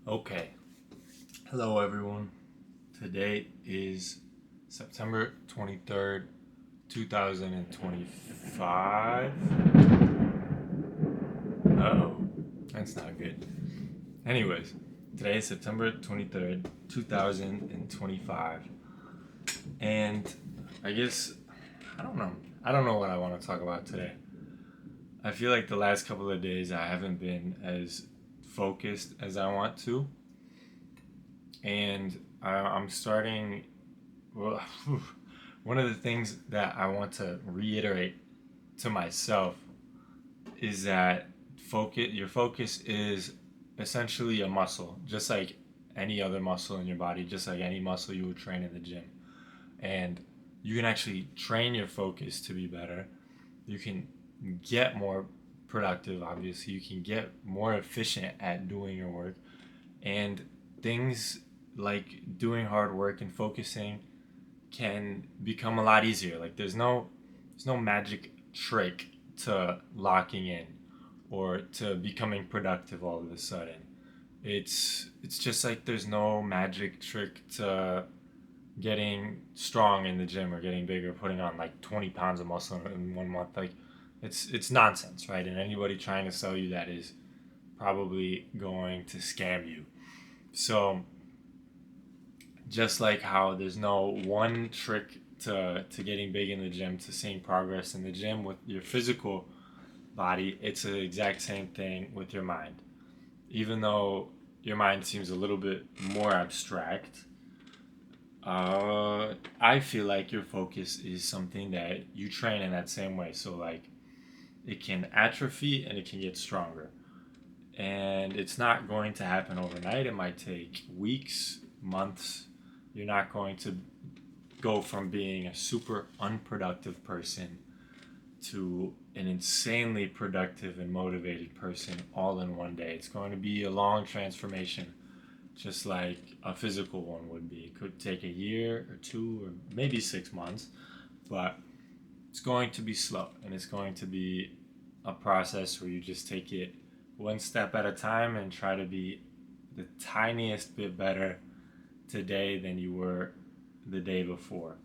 Okay. Hello, everyone. Today is September 23rd, 2025. Oh, that's not good. Anyways, today is September 23rd, 2025. And I guess, I don't know. I don't know what I want to talk about today. I feel like the last couple of days I haven't been as focused as I want to. And I'm starting. Well, one of the things that I want to reiterate to myself is that your focus is essentially a muscle, just like any other muscle in your body, just like any muscle you would train in the gym. And you can actually train your focus to be better. You can get more productive, obviously. You can get more efficient at doing your work. And things like doing hard work and focusing can become a lot easier. Like there's no magic trick to locking in or to becoming productive all of a sudden. It's just like there's no magic trick to getting strong in the gym or getting bigger, putting on like 20 pounds of muscle in 1 month. Like it's nonsense, right? And anybody trying to sell you that is probably going to scam you. So just like how there's no one trick to getting big in the gym, to seeing progress in the gym with your physical body, it's the exact same thing with your mind. Even though your mind seems a little bit more abstract, I feel like your focus is something that you train in that same way. So like it can atrophy and it can get stronger. And it's not going to happen overnight. It might take weeks, months. You're not going to go from being a super unproductive person to an insanely productive and motivated person all in one day. It's going to be a long transformation, just like a physical one would be. It could take a year or two or maybe 6 months, but it's going to be slow and it's going to be a process where you just take it one step at a time and try to be the tiniest bit better today than you were the day before.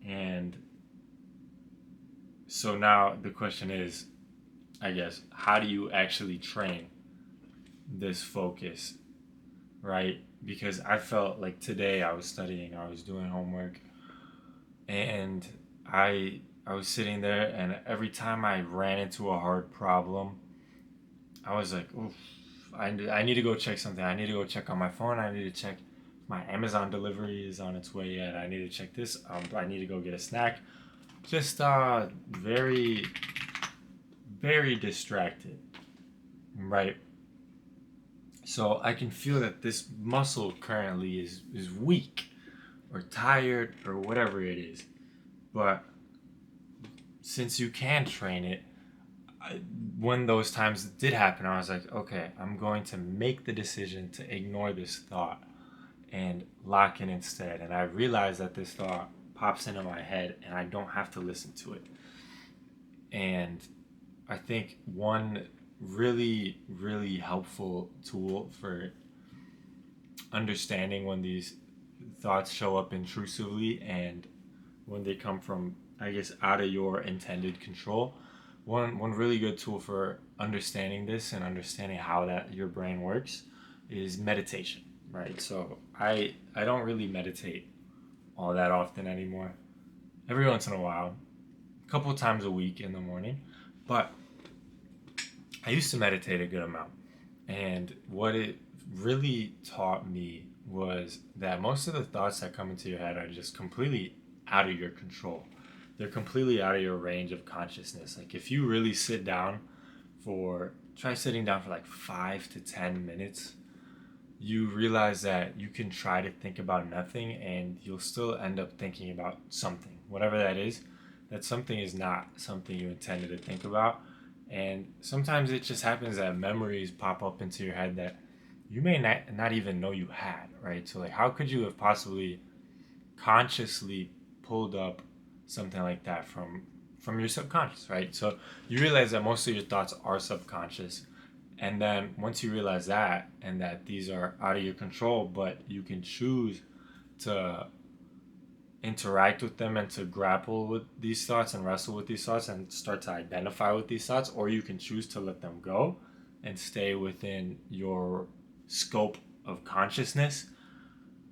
And so now the question is, I guess, how do you actually train this focus, right? Because I felt like today I was studying, I was doing homework, and I was sitting there, and every time I ran into a hard problem, I was like, oof, I need to go check something. I need to go check on my phone. I need to check if my Amazon delivery is on its way yet. I need to check this. I need to go get a snack. Just very, very distracted, right? So I can feel that this muscle currently is weak or tired or whatever it is. But since you can train it, when those times did happen, I was like, okay, I'm going to make the decision to ignore this thought and lock in instead. And I realized that this thought pops into my head and I don't have to listen to it. And I think one really, really helpful tool for understanding when these thoughts show up intrusively and when they come from, I guess, out of your intended control. One really good tool for understanding this and understanding how that your brain works is meditation, right? So I don't really meditate all that often anymore. Every once in a while, a couple of times a week in the morning, but I used to meditate a good amount. And what it really taught me was that most of the thoughts that come into your head are just completely out of your control. They're completely out of your range of consciousness. Like if you really try sitting down for like 5 to 10 minutes, you realize that you can try to think about nothing and you'll still end up thinking about something, whatever that is. That something is not something you intended to think about. And sometimes it just happens that memories pop up into your head that you may not even know you had, right? So, like, how could you have possibly consciously pulled up something like that from your subconscious, right? So you realize that most of your thoughts are subconscious, And then once you realize that, and that these are out of your control, but you can choose to interact with them and to grapple with these thoughts and wrestle with these thoughts and start to identify with these thoughts, or you can choose to let them go and stay within your scope of consciousness,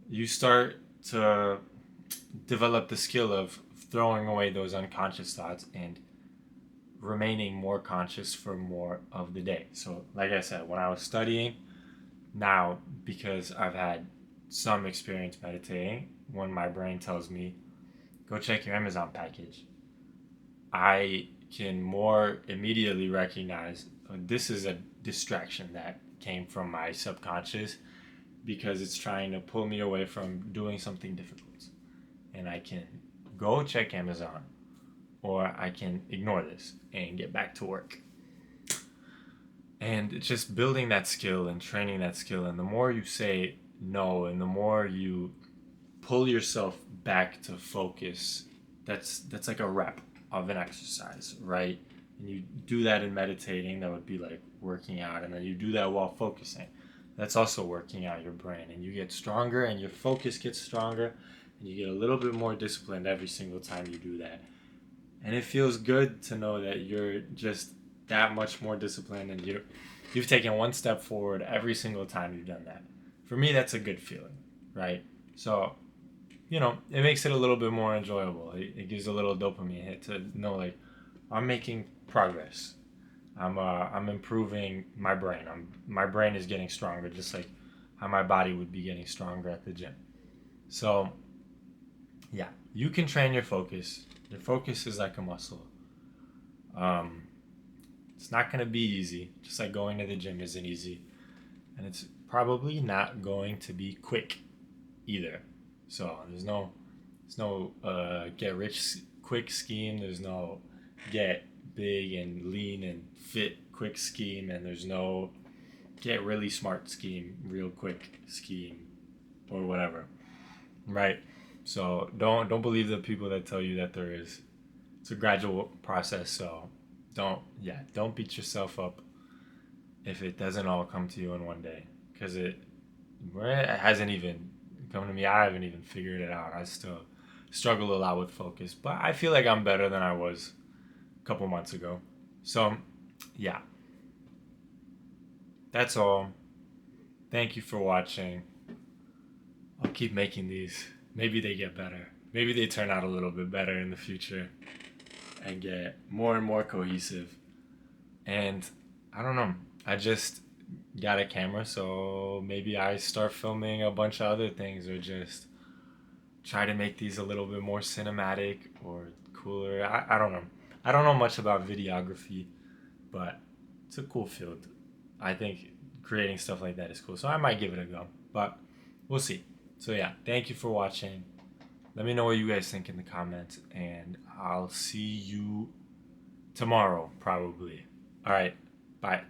you start to develop the skill of throwing away those unconscious thoughts and remaining more conscious for more of the day. So, like I said, when I was studying, now because I've had some experience meditating, when my brain tells me, go check your Amazon package, I can more immediately recognize this is a distraction that came from my subconscious because it's trying to pull me away from doing something difficult. And I can go check Amazon, or I can ignore this and get back to work. And it's just building that skill and training that skill. And the more you say no, and the more you pull yourself back to focus, that's like a rep of an exercise, right? And you do that in meditating, that would be like working out, and then you do that while focusing. That's also working out your brain, and you get stronger and your focus gets stronger, and you get a little bit more disciplined every single time you do that. And it feels good to know that you're just that much more disciplined, and you've taken one step forward every single time you've done that. For me, that's a good feeling, right? So, it makes it a little bit more enjoyable. It gives a little dopamine hit to know, like, I'm making progress. I'm improving my brain. My brain is getting stronger, just like how my body would be getting stronger at the gym. So, yeah, you can train your focus. Your focus is like a muscle. It's not gonna be easy, just like going to the gym isn't easy, and it's probably not going to be quick either. So there's no get rich quick scheme. There's no get big and lean and fit quick scheme, and there's no get really smart scheme real quick scheme, or whatever, right? So don't believe the people that tell you that there is. It's a gradual process. So don't beat yourself up if it doesn't all come to you in one day, because it hasn't even come to me. I haven't even figured it out. I still struggle a lot with focus, but I feel like I'm better than I was a couple months ago. So, yeah, that's all. Thank you for watching. I'll keep making these. Maybe they get better. Maybe they turn out a little bit better in the future and get more and more cohesive. And I don't know. I just got a camera, so maybe I start filming a bunch of other things, or just try to make these a little bit more cinematic or cooler. I don't know. I don't know much about videography, but it's a cool field. I think creating stuff like that is cool, so I might give it a go, but we'll see. So yeah, thank you for watching. Let me know what you guys think in the comments, and I'll see you tomorrow, probably. All right, bye.